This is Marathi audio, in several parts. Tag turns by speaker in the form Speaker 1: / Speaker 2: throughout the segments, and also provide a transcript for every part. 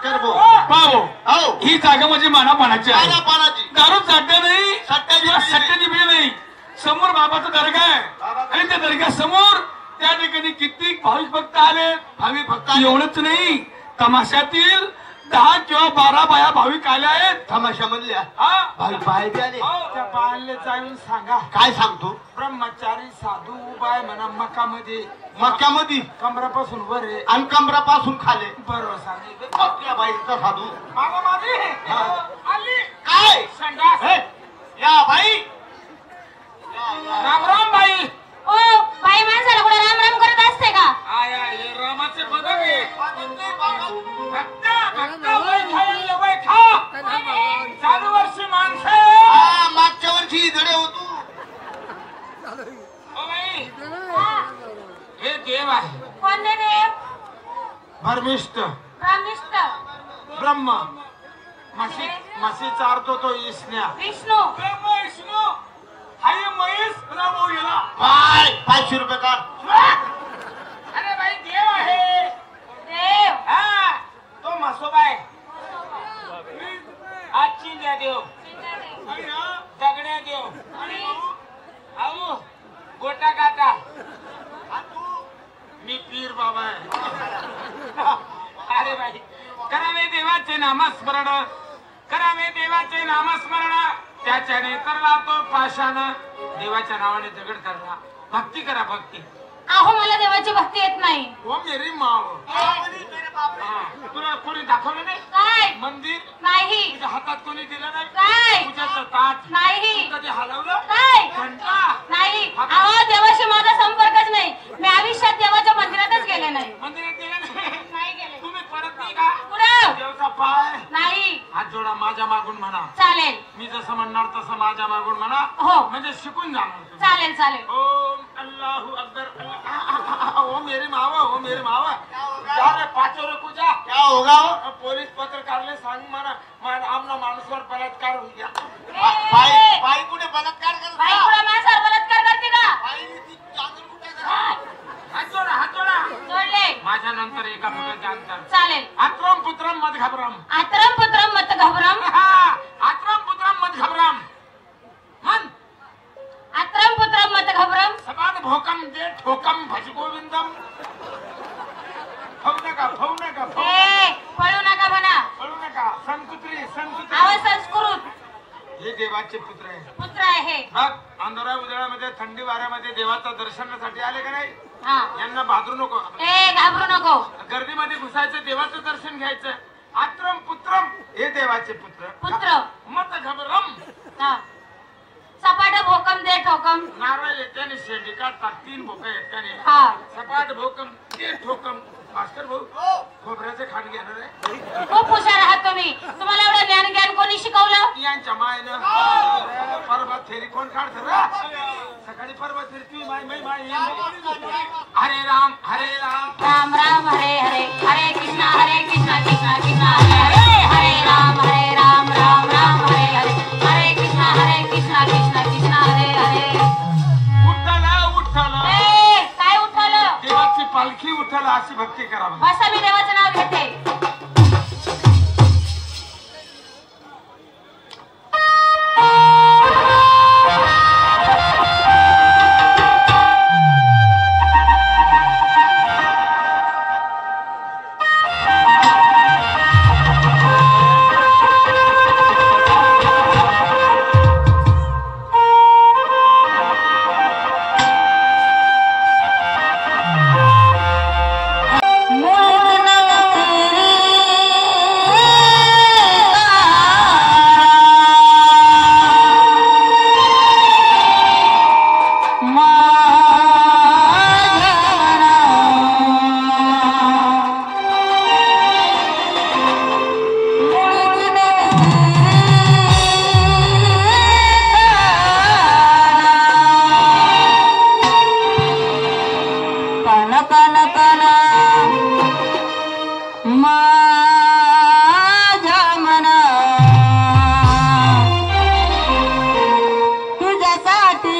Speaker 1: भास्कर भाऊ
Speaker 2: ही जागा म्हणजे मानापानाची आहे. दारू चाट्या नाही, सट्ट्याची बिल नाही. समोर बाबाचा दर्गा आहे आणि त्या दर्ग्यासमोर त्या ठिकाणी किती भाविक भक्त आले. भाविक भक्त एवढंच नाही, तमाशातील 10 किंवा 12 बाया भाविक आल्या आहेत
Speaker 1: तमाशामधल्या. भाविक बाहेर बी आले.
Speaker 2: त्या बायांना जाऊन सांगा.
Speaker 1: काय सांगतो?
Speaker 2: ब्रह्मचारी साधू बाय म्हणा मकामध्ये
Speaker 1: कमरापासून
Speaker 2: वर आहे
Speaker 1: आणि कमरापासून खाले.
Speaker 2: बरोबर सांगितलं.
Speaker 1: आपल्या बाईचा साधू
Speaker 2: आली
Speaker 1: काय
Speaker 2: संडास.
Speaker 1: या बाई,
Speaker 2: राम राम बाई.
Speaker 3: ओ बाई, माणसाला कुठे राम राम करत असते का?
Speaker 2: आया हे रामाचे बदल आहे. भक्त भक्त वय खायला वय खा. चालू वर्षी माणसं
Speaker 1: मागच्या वर्षी धडे होतो.
Speaker 2: ओ बाई, हे देव आहे.
Speaker 3: कोणते देव?
Speaker 2: भरमिष्ठ
Speaker 3: ब्रह्मिष्ठ
Speaker 2: ब्रह्म. म्हशी चारतो तो इसन्या.
Speaker 3: विष्णू.
Speaker 2: ब्रह्म विष्णू हाय महेश रामो गेला.
Speaker 1: बाय 500 रुपये काढ.
Speaker 2: अरे बाई देव आहे.
Speaker 3: देव
Speaker 2: तो म्हसोबाय. आज चिंध्या देव, दगड्या देव, आऊ गोटा गाटा. मी पीर बाबा आहे. अरे बाई, करावे देवाचे नामस्मरण, करावे देवाचे नामस्मरण. त्याच्याने तरला तो पाशानं देवाच्या नावाने दगड करला. भक्ती करा भक्ती.
Speaker 3: अहो मला देवाची भक्ती येत नाही.
Speaker 2: ओ मेरी माव, तुला कोणी दाखवलं नाही?
Speaker 3: काय?
Speaker 2: मंदिर
Speaker 3: नाही.
Speaker 2: तुझ्या हातात कोणी दिलं नाही?
Speaker 3: काय?
Speaker 2: पूजाचं ताट
Speaker 3: नाही.
Speaker 2: कधी हलवलं?
Speaker 3: काय?
Speaker 2: घंटा
Speaker 3: नाही. अहो देवाशी माझा संपर्कच नाही. मी आयुष्यात देवाच्या मंदिरातच गेले नाही.
Speaker 2: मंदिरात गेले
Speaker 3: नाही गेले.
Speaker 2: तुम्ही परत नाही का?
Speaker 3: कुठं?
Speaker 2: देवचा पाय
Speaker 3: नाही.
Speaker 2: हात जोडा, माझ्या मागून म्हणा.
Speaker 3: चालेल.
Speaker 2: मी जसं म्हणणार तसं माझ्या मागून म्हणा.
Speaker 3: हो.
Speaker 2: म्हणजे शिकून जाणार.
Speaker 3: चालेल चालेल.
Speaker 2: ओम अल्लाहू अकबर. ओ मेरी मावा, ओ मेरी मावा. क्या रे पाचो रे पूजा.
Speaker 1: क्या होगा?
Speaker 2: पोलीस पत्रकारले सांग म्हणा आमना माणूसवर बलात्कार होऊ द्या.
Speaker 1: बाई कुठे बलात्कार करत?
Speaker 3: बाई कुठे माणसावर बलात्कार करते का?
Speaker 2: हात जोडा, हात जोडा.
Speaker 3: जोडले.
Speaker 2: माझ्या नंतर एका फुटाचे अंतर.
Speaker 3: चालेल.
Speaker 2: आत्रम पुत्रम मत घाबरम.
Speaker 3: आत्रम पुत्रम मत घाबरम.
Speaker 2: आत्रम पुत्रम मत घाबरम. मन
Speaker 3: आत्रम पुत्रम मत घाबरम.
Speaker 2: सबाद भोकम दे ठोकम भज गोविंदम. फवू नका, फवू नका,
Speaker 3: पळू नका म्हणा.
Speaker 2: पळू नका. संकुत्री, संकुत्री.
Speaker 3: आवाज संस्कृत.
Speaker 2: हे देवाचे पुत्र आहे.
Speaker 3: पुत्र आहे.
Speaker 2: बघ, अंधारा उजाळ्यामध्ये थंडी वाऱ्यामध्ये देवाचं दर्शनासाठी आले का नाही?
Speaker 3: हा.
Speaker 2: यांना भादरू नको.
Speaker 3: घाबरू नको.
Speaker 2: गर्दीमध्ये घुसायचं, देवाचं दर्शन घ्यायचं. आत्रम पुत्रम हे देवाचे पुत्र.
Speaker 3: पुत्र.
Speaker 2: मत घबरम.
Speaker 3: सपाट भोकम दे ठोकम.
Speaker 2: नारळ येत्याने शेंडी काढतात. 3 भोकं येत्याने.
Speaker 3: हा.
Speaker 2: सपाट भोकम दे ठोकम. भास्कर भाऊ खोबऱ्याचे खाट घेणार आहे.
Speaker 3: खूप हुशार आहात तुम्ही. तुम्हाला एवढं ज्ञान कोणी शिकवलं?
Speaker 2: यांच्या मायनं. पर्वत फेरी कोण काढत सकाळी? पर्वत फेरी तुम्ही माय. हरे राम हरे राम,
Speaker 3: राम राम हरे हरे, हरे कृष्णा कृष्णा कृष्णा हरे हरे, हरे राम राम राम हरे हरे, हरे कृष्णा कृष्णा कृष्णा हरे हरे.
Speaker 2: उठला
Speaker 3: काय उठवलं?
Speaker 2: देवाची पालखी उठला. अशी भक्ती करावी.
Speaker 3: बसा, मी देवाचं नाव घेते.
Speaker 4: तुझ्यासाठी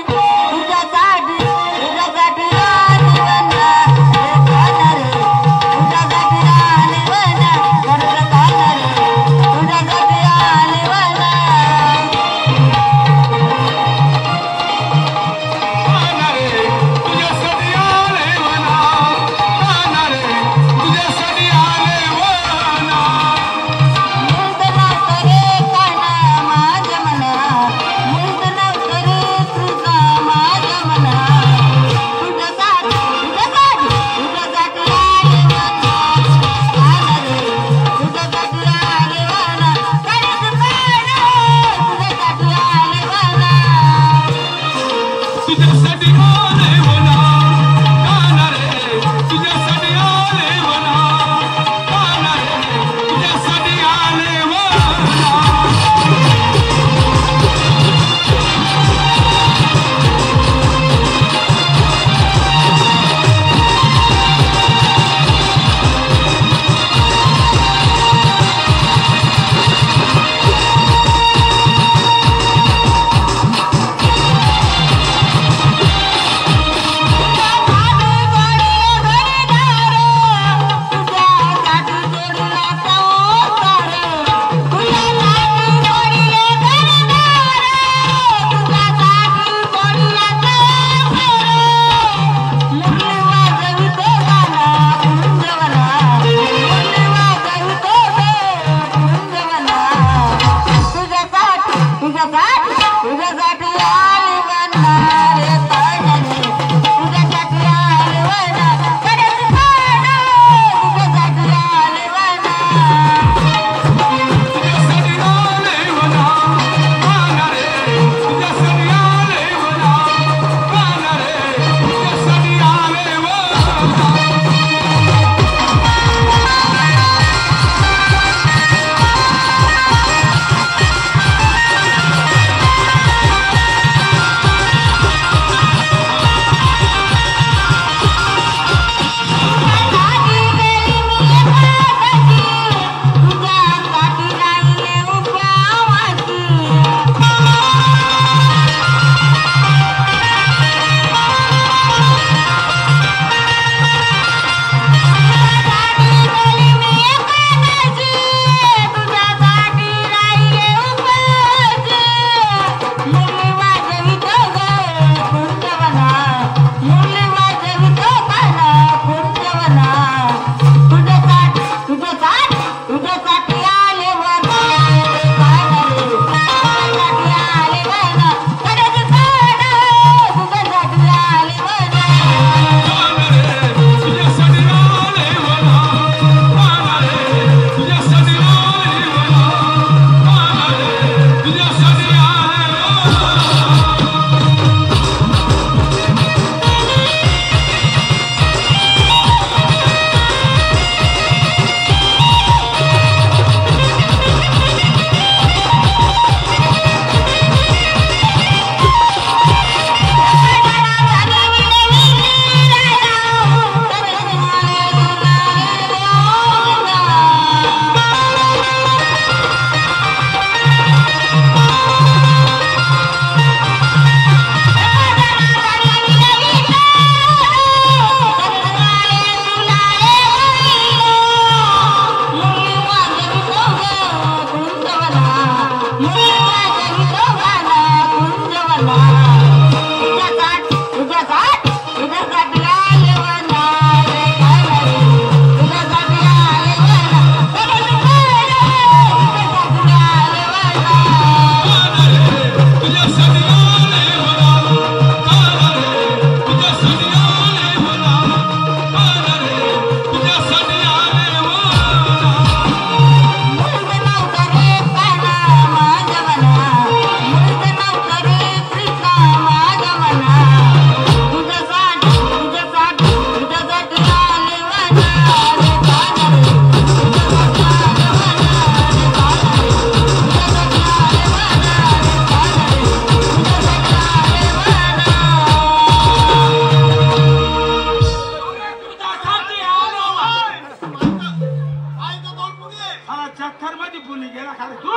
Speaker 2: चक्कर मध्ये बोली गेला का रे तू?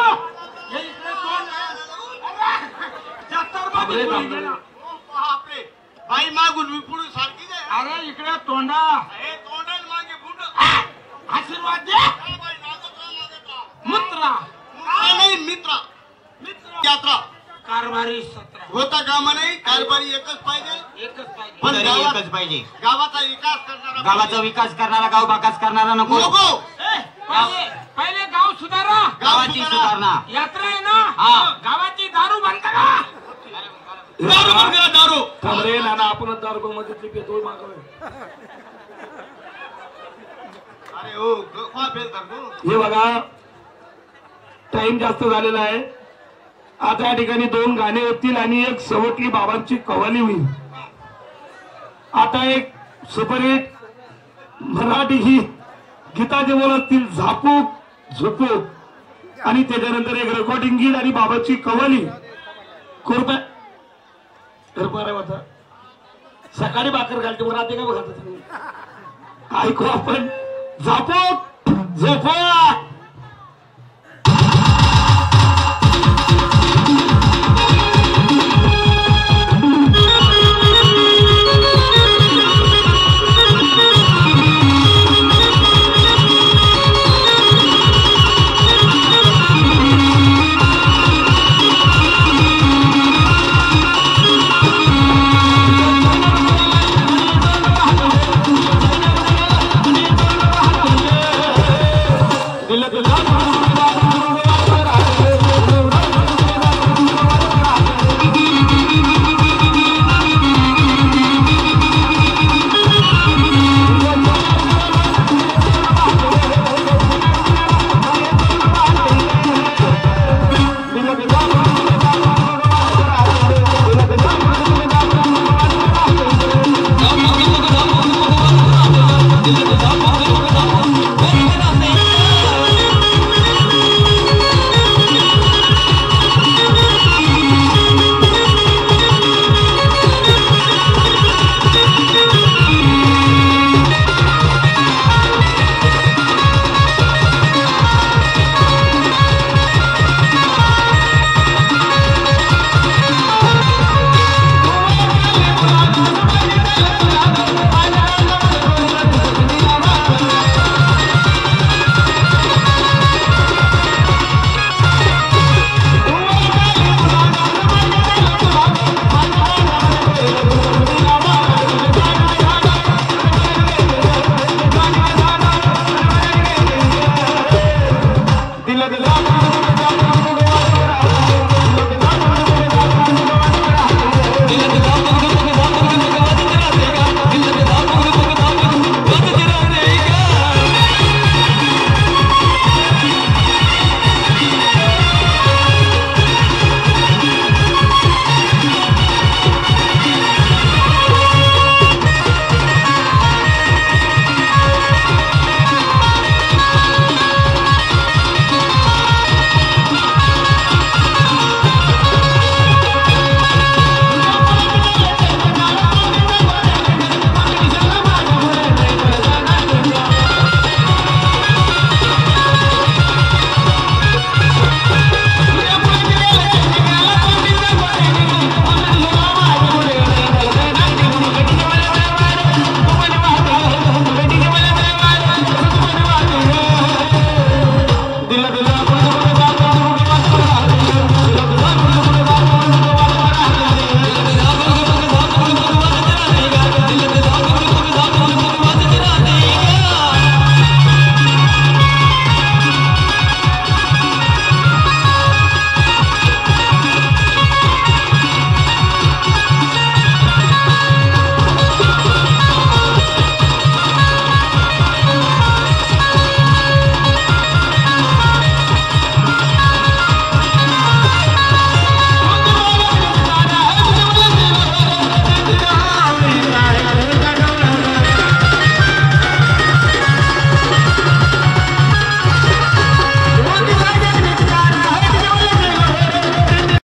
Speaker 2: हे इकडे तोंड चक्कर मध्ये बोली गेला.
Speaker 1: बापरे बाई मागून मी पुढे सारखीच आहे.
Speaker 2: अरे इकडे तोंडा
Speaker 1: हे तोंडाला मागे पुढं
Speaker 2: आशीर्वाद दे.
Speaker 1: काय बाई नागोबा
Speaker 2: मुत्रा
Speaker 1: नाही मित्र
Speaker 2: मित्र
Speaker 1: यात्रा
Speaker 2: कारभारी सत्र
Speaker 1: होता कामा नाही. कारभारी एकच पाहिजे.
Speaker 2: एकच पाहिजे.
Speaker 1: पण
Speaker 4: तरी
Speaker 1: गावात-
Speaker 4: एकच पाहिजे.
Speaker 1: गावाचा विकास करणारा
Speaker 4: गावाचा विकास करणारा, गाव बाकास करणारा नको.
Speaker 1: नको.
Speaker 2: ए, पहिले गाव सुधारा.
Speaker 4: गावाची सुधारणा.
Speaker 2: यात्रा आहे ना
Speaker 4: हा.
Speaker 2: गावाची दारू बंद करा.
Speaker 1: दारू बंद करा, दारू.
Speaker 2: थांबरे नाना आपण दारू मध्ये पेट्रोल मागवलं.
Speaker 1: अरे हो गप्पा फेल करतो.
Speaker 2: हे बघा टाइम जास्त झालेला आहे. आता या ठिकाणी 2 गाणे होतील आणि एक शेवटली बाबांची कव्वाली होईल. आता एक सुपरहिट मराठी ही गीताचे बोलतील झापूक झुपूक आणि त्याच्यानंतर एक रेकॉर्डिंग गीत आणि बाबाची कव्वाली. कृपया होता सकाळी भाकर घालते वर राहते का बघा. ऐकू आपण झापूक झोपा. दिल